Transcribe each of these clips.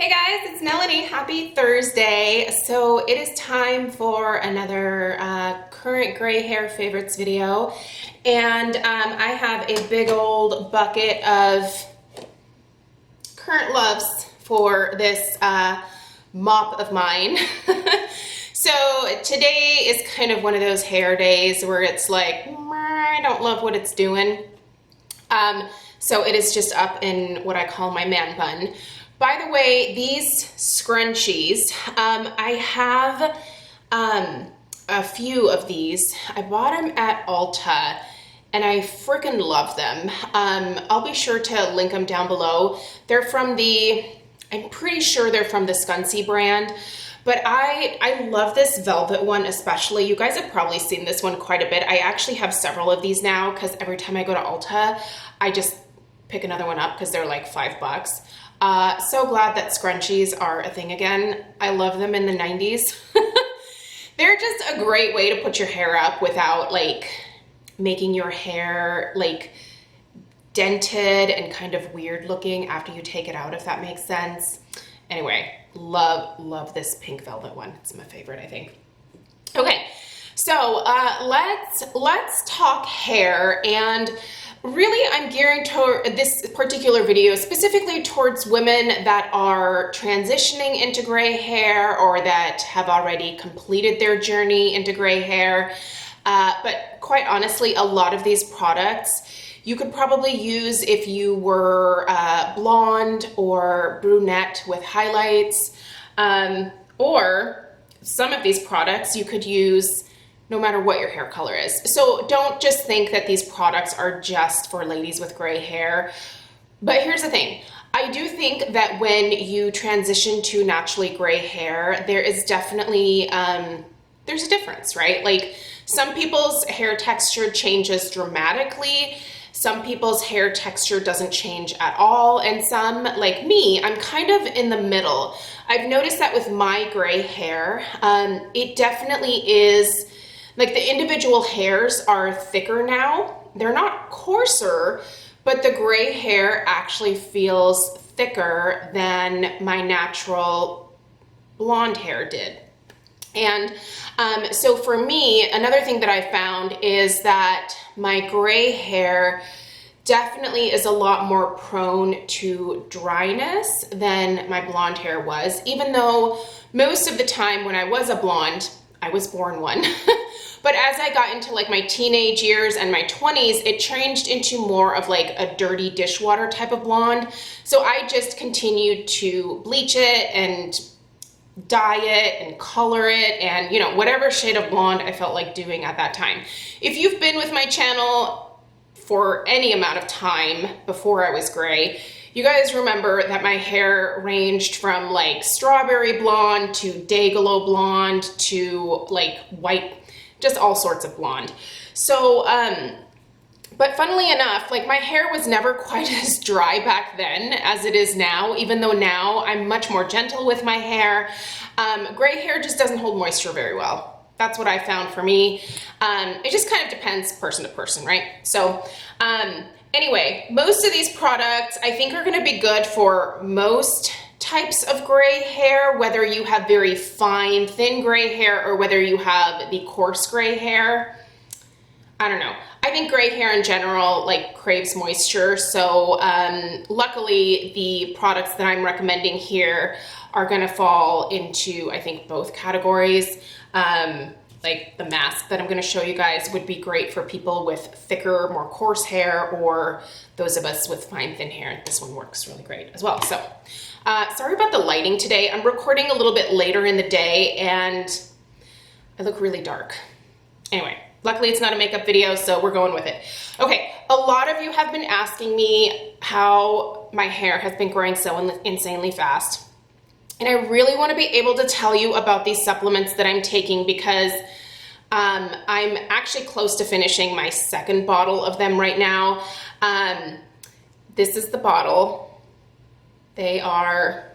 Hey guys, it's Melanie. Happy Thursday. So it is time for another current gray hair favorites video. And I have a big old bucket of current loves for this mop of mine. So today is kind of one of those hair days where it's like, I don't love what it's doing. So it is just up in what I call my man bun. By the way, these scrunchies, I have a few of these. I bought them at Ulta and I freaking love them. I'll be sure to link them down below. They're from I'm pretty sure they're from the Scunci brand, but I love this velvet one especially. You guys have probably seen this one quite a bit. I actually have several of these now because every time I go to Ulta, I just pick another one up because they're like $5. So glad that scrunchies are a thing again. I love them in the 90s. They're just a great way to put your hair up without like making your hair like dented and kind of weird looking after you take it out, if that makes sense. Anyway, love this pink velvet one. It's my favorite, I think. Okay, so let's talk hair. And really, I'm gearing toward this particular video specifically towards women that are transitioning into gray hair or that have already completed their journey into gray hair. But quite honestly, a lot of these products you could probably use if you were blonde or brunette with highlights, or some of these products you could use no matter what your hair color is. So don't just think that these products are just for ladies with gray hair. But here's the thing. I do think that when you transition to naturally gray hair, there is definitely, there's a difference, right? Like some people's hair texture changes dramatically. Some people's hair texture doesn't change at all. And some, like me, I'm kind of in the middle. I've noticed that with my gray hair, it definitely is, like the individual hairs are thicker now. They're not coarser, but the gray hair actually feels thicker than my natural blonde hair did. And so for me, another thing that I found is that my gray hair definitely is a lot more prone to dryness than my blonde hair was, even though most of the time when I was a blonde, I was born one. But as I got into like my teenage years and my 20s, it changed into more of like a dirty dishwater type of blonde. So I just continued to bleach it and dye it and color it and, you know, whatever shade of blonde I felt like doing at that time. If you've been with my channel for any amount of time before I was gray, you guys remember that my hair ranged from like strawberry blonde to Dayglow blonde to like white, just all sorts of blonde. So, but funnily enough, like my hair was never quite as dry back then as it is now, even though now I'm much more gentle with my hair. Gray hair just doesn't hold moisture very well. That's what I found for me. It just kind of depends person to person, right? So, anyway, most of these products I think are gonna be good for most types of gray hair, whether you have very fine, thin gray hair or whether you have the coarse gray hair. I don't know. I think gray hair in general like craves moisture. So luckily the products that I'm recommending here are gonna fall into, I think, both categories. Like the mask that I'm gonna show you guys would be great for people with thicker, more coarse hair, or those of us with fine, thin hair. This one works really great as well. So, sorry about the lighting today. I'm recording a little bit later in the day and I look really dark. Anyway, luckily it's not a makeup video, so we're going with it. Okay, a lot of you have been asking me how my hair has been growing so insanely fast. And I really want to be able to tell you about these supplements that I'm taking because I'm actually close to finishing my second bottle of them right now. This is the bottle. They're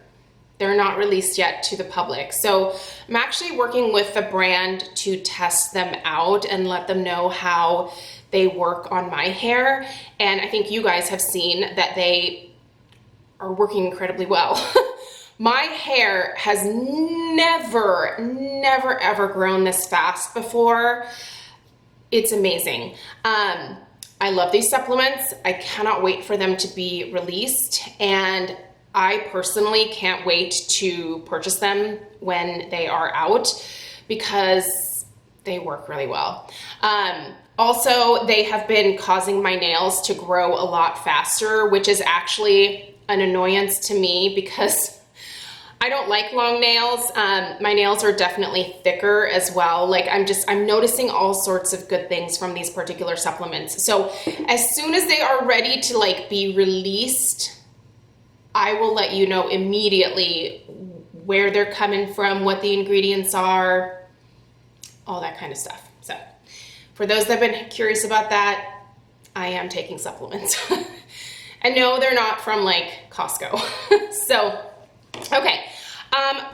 not released yet to the public. So I'm actually working with the brand to test them out and let them know how they work on my hair. And I think you guys have seen that they are working incredibly well. My hair has never ever grown this fast before. It's amazing. I love these supplements. I cannot wait for them to be released, and I personally can't wait to purchase them when they are out because they work really well. Also, they have been causing my nails to grow a lot faster, which is actually an annoyance to me because I don't like long nails. My nails are definitely thicker as well. Like I'm noticing all sorts of good things from these particular supplements. So as soon as they are ready to like be released, I will let you know immediately where they're coming from, what the ingredients are, all that kind of stuff. So for those that have been curious about that, I am taking supplements. And no, they're not from like Costco. So, okay,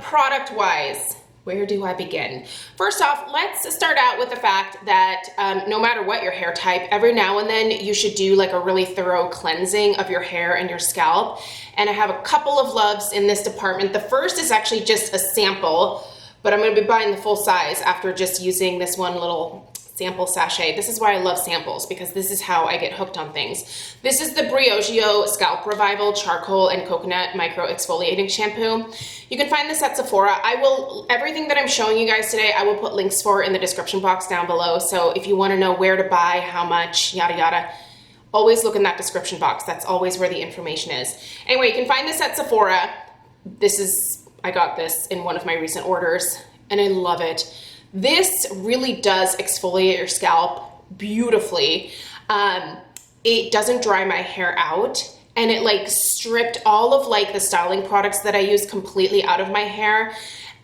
product-wise, where do I begin? First off, let's start out with the fact that no matter what your hair type, every now and then you should do like a really thorough cleansing of your hair and your scalp. And I have a couple of loves in this department. The first is actually just a sample, but I'm gonna be buying the full size after just using this one little sample sachet. This is why I love samples, because this is how I get hooked on things. This is the Pureology Scalp Revival Charcoal and Coconut Micro Exfoliating Shampoo. You can find this at Sephora. Everything that I'm showing you guys today, I will put links for in the description box down below. So if you wanna know where to buy, how much, yada yada, always look in that description box. That's always where the information is. Anyway, you can find this at Sephora. I got this in one of my recent orders and I love it. This really does exfoliate your scalp beautifully. It doesn't dry my hair out, and it like stripped all of like the styling products that I use completely out of my hair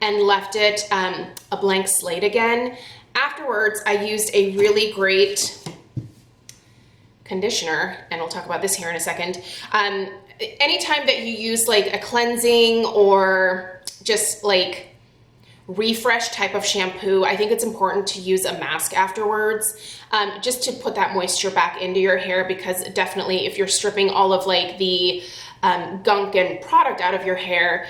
and left it a blank slate again. Afterwards, I used a really great conditioner, and we'll talk about this here in a second. Anytime that you use like a cleansing or just like refresh type of shampoo, I think it's important to use a mask afterwards, just to put that moisture back into your hair, because definitely if you're stripping all of like the gunk and product out of your hair,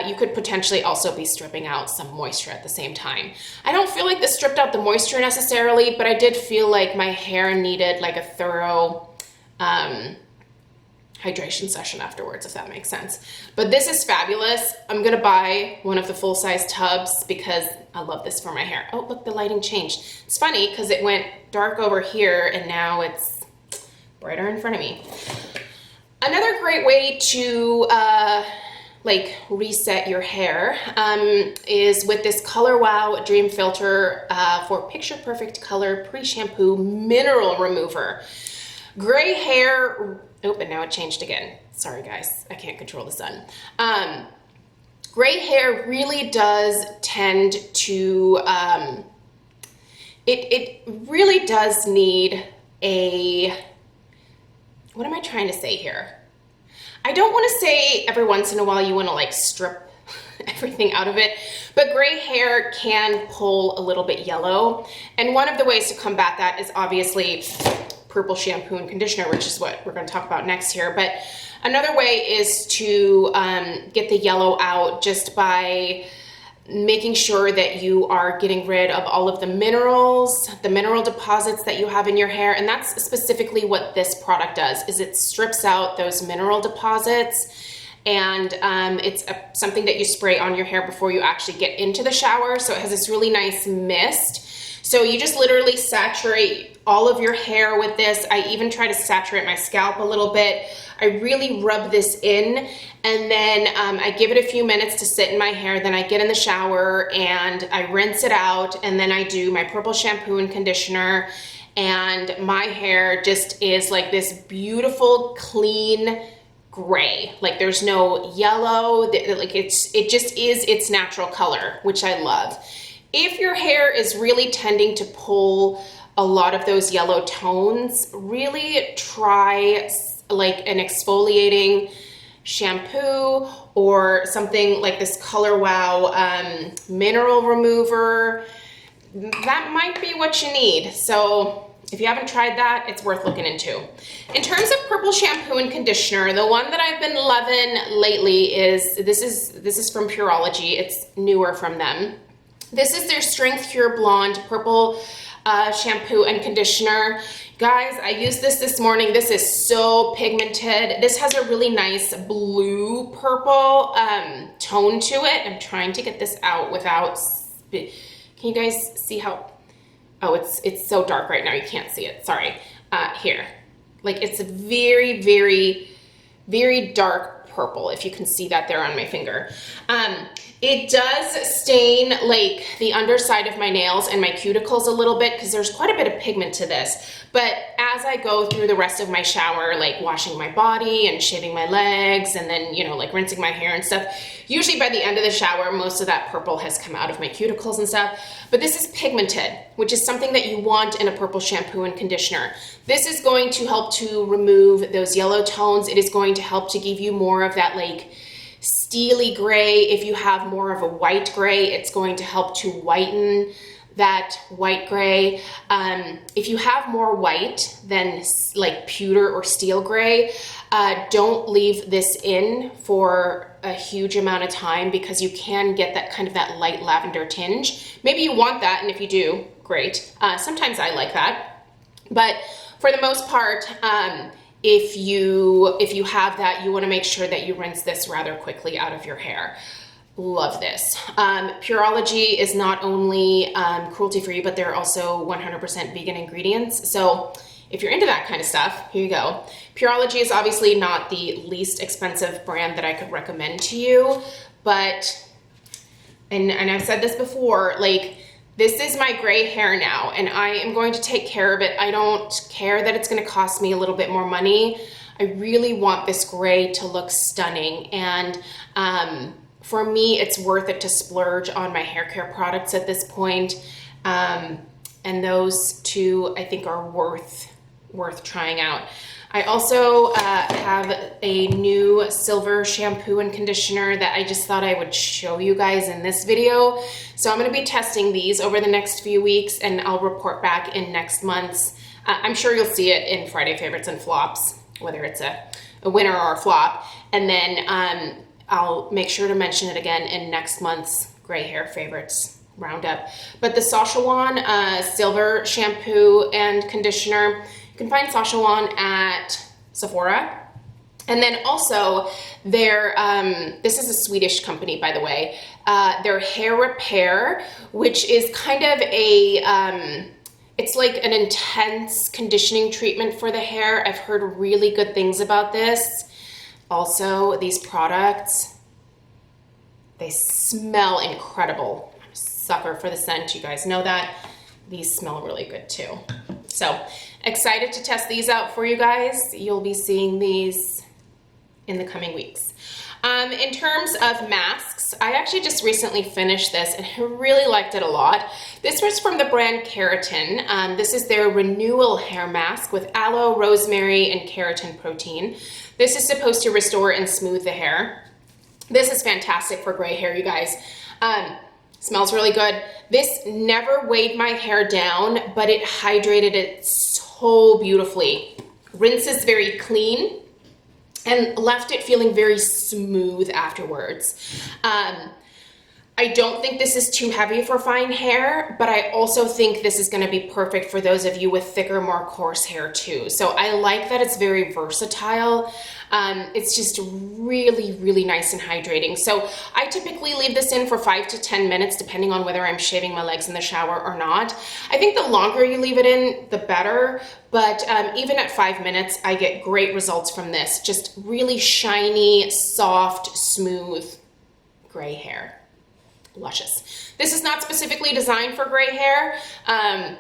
you could potentially also be stripping out some moisture at the same time. I don't feel like this stripped out the moisture necessarily, but I did feel like my hair needed like a thorough hydration session afterwards, if that makes sense. But this is fabulous. I'm gonna buy one of the full-size tubs because I love this for my hair. Oh, look, the lighting changed. It's funny because it went dark over here and now it's brighter in front of me. Another great way to like reset your hair is with this Color Wow Dream Filter for Picture Perfect Color Pre-Shampoo Mineral Remover. Gray hair, oh, and now it changed again. Sorry guys, I can't control the sun. Gray hair really does tend to, it really does need a, what am I trying to say here? I don't want to say every once in a while you want to like strip everything out of it, but gray hair can pull a little bit yellow. And one of the ways to combat that is obviously purple shampoo and conditioner, which is what we're going to talk about next here. But another way is to get the yellow out just by making sure that you are getting rid of all of the minerals, the mineral deposits that you have in your hair. And that's specifically what this product does, is it strips out those mineral deposits. And it's something that you spray on your hair before you actually get into the shower. So it has this really nice mist. So you just literally saturate all of your hair with this. I even try to saturate my scalp a little bit. I really rub this in, and then I give it a few minutes to sit in my hair. Then I get in the shower and I rinse it out, and then I do my purple shampoo and conditioner, and my hair just is like this beautiful, clean gray. Like there's no yellow, like it just is its natural color, which I love. If your hair is really tending to pull a lot of those yellow tones, really try like an exfoliating shampoo or something like this Color Wow mineral remover. That might be what you need. So if you haven't tried that, it's worth looking into. In terms of purple shampoo and conditioner, the one that I've been loving lately is, this is from Pureology. It's newer from them. This is their Strength Pure Blonde Purple shampoo and conditioner. Guys, I used this morning. This is so pigmented. This has a really nice blue purple tone to it. I'm trying to get this out without, can you guys see how, oh, it's so dark right now, you can't see it, sorry. Here, like it's a very, very, very dark purple, if you can see that there on my finger. It does stain like the underside of my nails and my cuticles a little bit because there's quite a bit of pigment to this. But as I go through the rest of my shower, like washing my body and shaving my legs and then, you know, like rinsing my hair and stuff, usually by the end of the shower, most of that purple has come out of my cuticles and stuff. But this is pigmented, which is something that you want in a purple shampoo and conditioner. This is going to help to remove those yellow tones. It is going to help to give you more of that like steely gray. If you have more of a white gray, it's going to help to whiten that white gray. If you have more white than like pewter or steel gray, don't leave this in for a huge amount of time because you can get that kind of that light lavender tinge. Maybe you want that, and if you do, great. Sometimes I like that, but for the most part, if you have that, you want to make sure that you rinse this rather quickly out of your hair. Love this. Pureology is not only cruelty-free, but they're also 100% vegan ingredients. So if you're into that kind of stuff, here you go. Pureology is obviously not the least expensive brand that I could recommend to you, but, and I've said this before, like, this is my gray hair now, and I am going to take care of it. I don't care that it's gonna cost me a little bit more money. I really want this gray to look stunning, and for me, it's worth it to splurge on my hair care products at this point. And those two, I think, are worth trying out. I also have a new silver shampoo and conditioner that I just thought I would show you guys in this video. So I'm gonna be testing these over the next few weeks, and I'll report back in next month's. I'm sure you'll see it in Friday Favorites and Flops, whether it's a winner or a flop. And then I'll make sure to mention it again in next month's Gray Hair Favorites Roundup. But the Sashawan Silver Shampoo and Conditioner, you can find Sashawan at Sephora. And then also their, this is a Swedish company, by the way, their Hair Repair, which is kind of a, it's like an intense conditioning treatment for the hair. I've heard really good things about this. Also, these products, they smell incredible. I'm a sucker for the scent, you guys know that. These smell really good too. So, excited to test these out for you guys. You'll be seeing these in the coming weeks. In terms of masks, I actually just recently finished this and I really liked it a lot. This was from the brand Keratin. This is their Renewal Hair Mask with aloe, rosemary, and keratin protein. This is supposed to restore and smooth the hair. This is fantastic for gray hair, you guys. Smells really good. This never weighed my hair down, but it hydrated it so beautifully. Rinses very clean and left it feeling very smooth afterwards. I don't think this is too heavy for fine hair, but I also think this is gonna be perfect for those of you with thicker, more coarse hair too. So I like that it's very versatile. It's just really, really nice and hydrating. So I typically leave this in for 5 to 10 minutes, depending on whether I'm shaving my legs in the shower or not. I think the longer you leave it in, the better. But even at 5 minutes, I get great results from this. Just really shiny, soft, smooth gray hair. Luscious. This is not specifically designed for gray hair.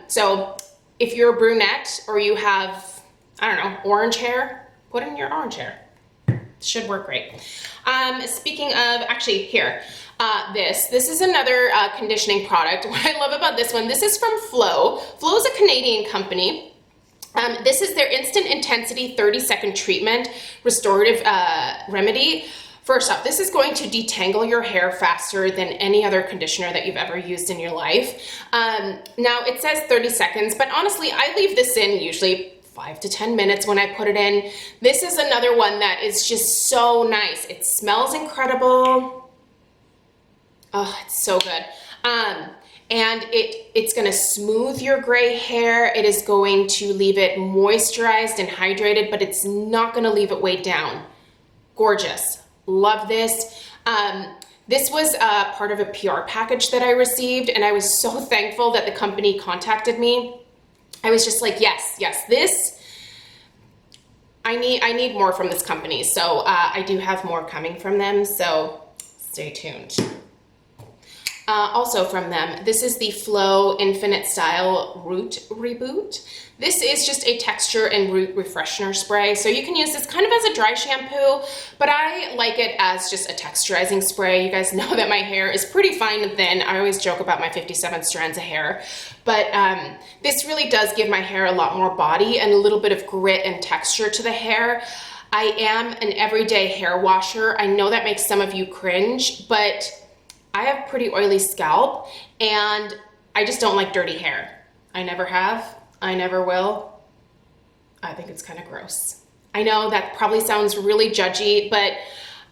So if you're a brunette or you have, I don't know, orange hair, put it in your orange hair. Should work great. Speaking of, actually here, this is another conditioning product. What I love about this one, this is from Flo. Flo is a Canadian company. This is their Instant Intensity 30-second treatment restorative remedy First off, this is going to detangle your hair faster than any other conditioner that you've ever used in your life. Now it says 30 seconds, but honestly, I leave this in usually 5 to 10 minutes when I put it in. This is another one that is just so nice. It smells incredible. Oh, it's so good. And it's gonna smooth your gray hair. It is going to leave it moisturized and hydrated, but it's not gonna leave it weighed down. Gorgeous. Love this. This was part of a PR package that I received, and I was so thankful that the company contacted me. I was just like, yes, this, I need more from this company. So I do have more coming from them, so stay tuned. Also from them, this is the Flow Infinite Style Root Reboot. This is just a texture and root refreshener spray. So you can use this kind of as a dry shampoo, but I like it as just a texturizing spray. You guys know that my hair is pretty fine and thin. I always joke about my 57 strands of hair, but this really does give my hair a lot more body and a little bit of grit and texture to the hair. I am an everyday hair washer. I know that makes some of you cringe, but I have pretty oily scalp and I just don't like dirty hair. I never have, I never will. I think it's kind of gross. I know that probably sounds really judgy, but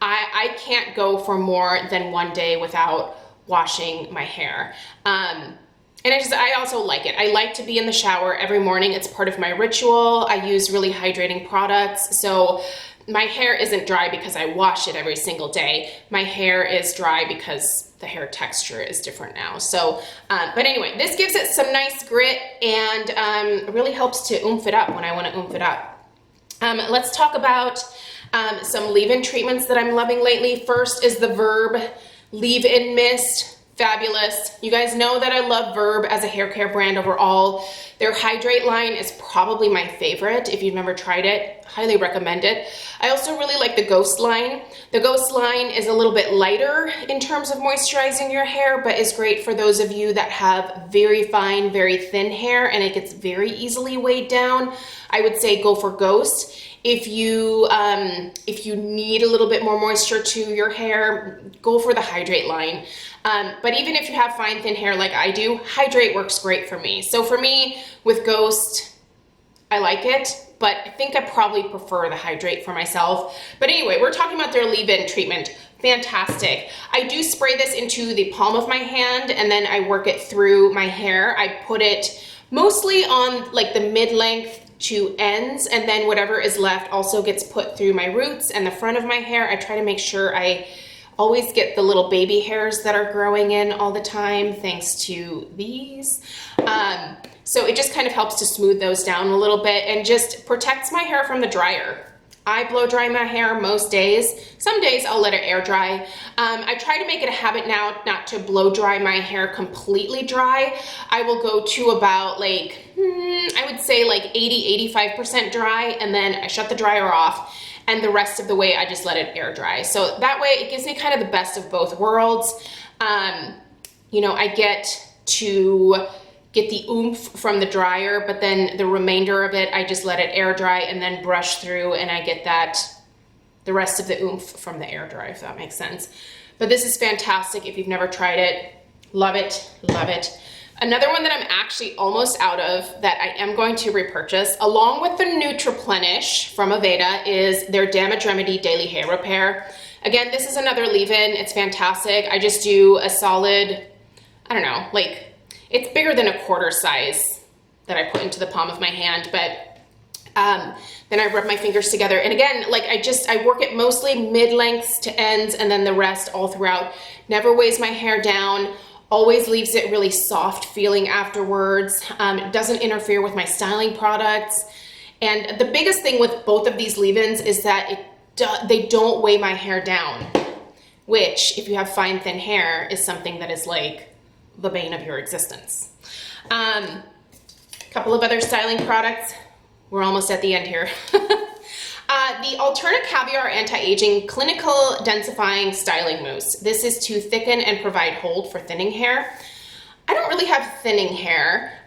I can't go for more than one day without washing my hair. And I also like it. I like to be in the shower every morning. It's part of my ritual. I use really hydrating products. So my hair isn't dry because I wash it every single day. My hair is dry because the hair texture is different now. So, but anyway, this gives it some nice grit and really helps to oomph it up when I want to oomph it up. Let's talk about some leave-in treatments that I'm loving lately. First is the Verb Leave-In Mist. Fabulous. You guys know that I love Verb as a hair care brand overall. Their Hydrate line is probably my favorite. If you've never tried it, highly recommend it. I also really like the Ghost line. The Ghost line is a little bit lighter in terms of moisturizing your hair, but is great for those of you that have very fine, very thin hair and it gets very easily weighed down. I would say go for Ghost. If you need a little bit more moisture to your hair, go for the Hydrate line. But even if you have fine, thin hair like I do, Hydrate works great for me. So for me, with Ghost, I like it, but I think I probably prefer the Hydrate for myself. But anyway, we're talking about their leave-in treatment. Fantastic. I do spray this into the palm of my hand and then I work it through my hair. I put it mostly on like the mid-length to ends, and then whatever is left also gets put through my roots and the front of my hair. I try to make sure I always get the little baby hairs that are growing in all the time thanks to these. So it just kind of helps to smooth those down a little bit and just protects my hair from the dryer. I blow dry my hair most days. Some days I'll let it air dry. I try to make it a habit now not to blow dry my hair completely dry. I will go to about like, I would say like 80–85% dry, and then I shut the dryer off, and the rest of the way I just let it air dry. So that way it gives me kind of the best of both worlds. You know, I get to get the oomph from the dryer, but then the remainder of it, I just let it air dry and then brush through, and I get the rest of the oomph from the air dry, if that makes sense. But this is fantastic. If you've never tried it, love it, love it. Another one that I'm actually almost out of that I am going to repurchase, along with the Nutriplenish from Aveda, is their Damage Remedy Daily Hair Repair. Again, this is another leave-in. It's fantastic. I just do a solid, I don't know, like, it's bigger than a quarter size that I put into the palm of my hand, but then I rub my fingers together. And again, like I work it mostly mid-lengths to ends, and then the rest all throughout. Never weighs my hair down, always leaves it really soft feeling afterwards. It doesn't interfere with my styling products. And the biggest thing with both of these leave-ins is that they don't weigh my hair down, which, if you have fine, thin hair, is something that is like the bane of your existence. Couple of other styling products. We're almost at the end here. The Alterna Caviar Anti-Aging Clinical Densifying Styling Mousse. This is to thicken and provide hold for thinning hair. I don't really have thinning hair.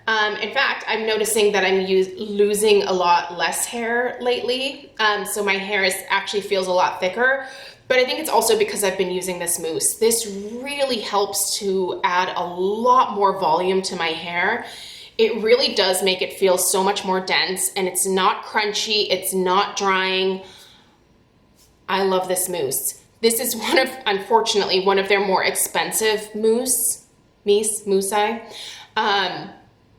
In fact, I'm noticing that I'm losing a lot less hair lately. So my hair actually feels a lot thicker. But I think it's also because I've been using this mousse. This really helps to add a lot more volume to my hair. It really does make it feel so much more dense, and it's not crunchy, it's not drying. I love this mousse. This is unfortunately, one of their more expensive mousse.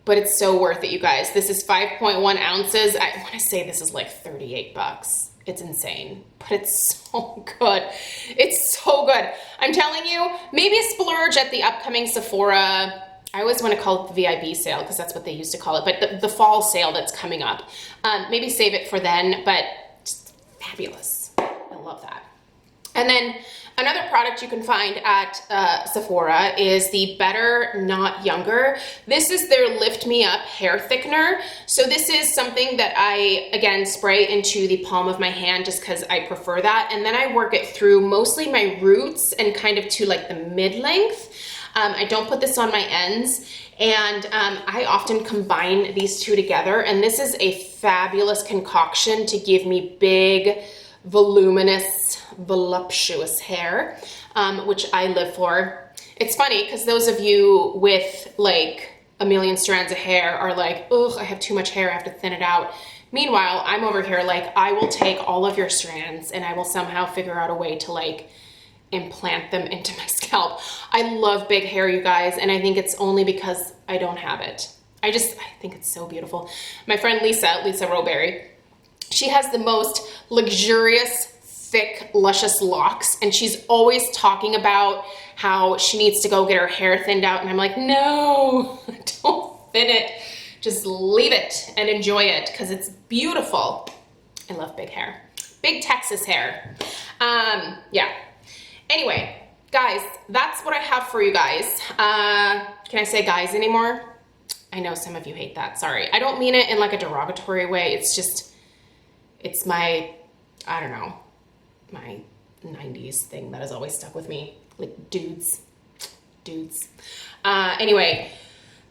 But it's so worth it, you guys. This is 5.1 ounces. I want to say this is like 38 bucks. It's insane, but it's so good. It's so good. I'm telling you, maybe a splurge at the upcoming Sephora. I always want to call it the VIB sale because that's what they used to call it, but the fall sale that's coming up. Maybe save it for then, but just fabulous. I love that. And then another product you can find at Sephora is the Better Not Younger. This is their Lift Me Up hair thickener. So this is something that I, again, spray into the palm of my hand just because I prefer that. And then I work it through mostly my roots and kind of to like the mid-length. I don't put this on my ends, and I often combine these two together, and this is a fabulous concoction to give me big, voluminous, voluptuous hair, which I live for. It's funny because those of you with like a million strands of hair are like, ugh, I have too much hair, I have to thin it out. Meanwhile, I'm over here like, I will take all of your strands and I will somehow figure out a way to like implant them into my scalp. I love big hair, you guys, and I think it's only because I don't have it. I think it's so beautiful. My friend Lisa Roberry, she has the most luxurious, thick, luscious locks, and she's always talking about how she needs to go get her hair thinned out, and I'm like, no, don't thin it. Just leave it and enjoy it because it's beautiful. I love big hair. Big Texas hair. Yeah. Anyway, guys, that's what I have for you guys. Can I say guys anymore? I know some of you hate that, sorry. I don't mean it in like a derogatory way. It's just, it's my, I don't know, my 90s thing that has always stuck with me. Like dudes. Anyway,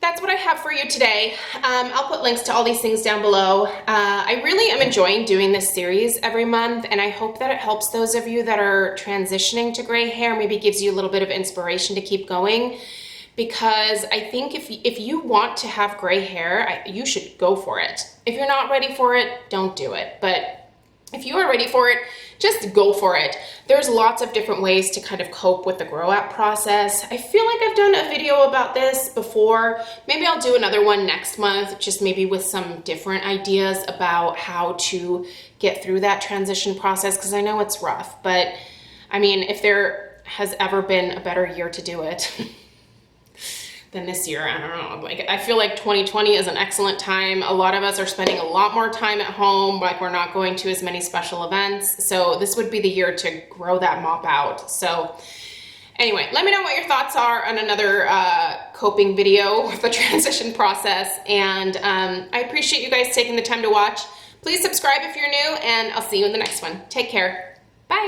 that's what I have for you today. I'll put links to all these things down below. I really am enjoying doing this series every month, and I hope that it helps those of you that are transitioning to gray hair, maybe gives you a little bit of inspiration to keep going, because I think if you want to have gray hair, you should go for it. If you're not ready for it, don't do it. But if you are ready for it, just go for it. There's lots of different ways to kind of cope with the grow out process. I feel like I've done a video about this before. Maybe I'll do another one next month, just maybe with some different ideas about how to get through that transition process, because I know it's rough. But I mean, if there has ever been a better year to do it than this year, I don't know. Like, I feel like 2020 is an excellent time. A lot of us are spending a lot more time at home, like we're not going to as many special events. So this would be the year to grow that mop out. So anyway, let me know what your thoughts are on another coping video with the transition process. And I appreciate you guys taking the time to watch. Please subscribe if you're new, and I'll see you in the next one. Take care. Bye.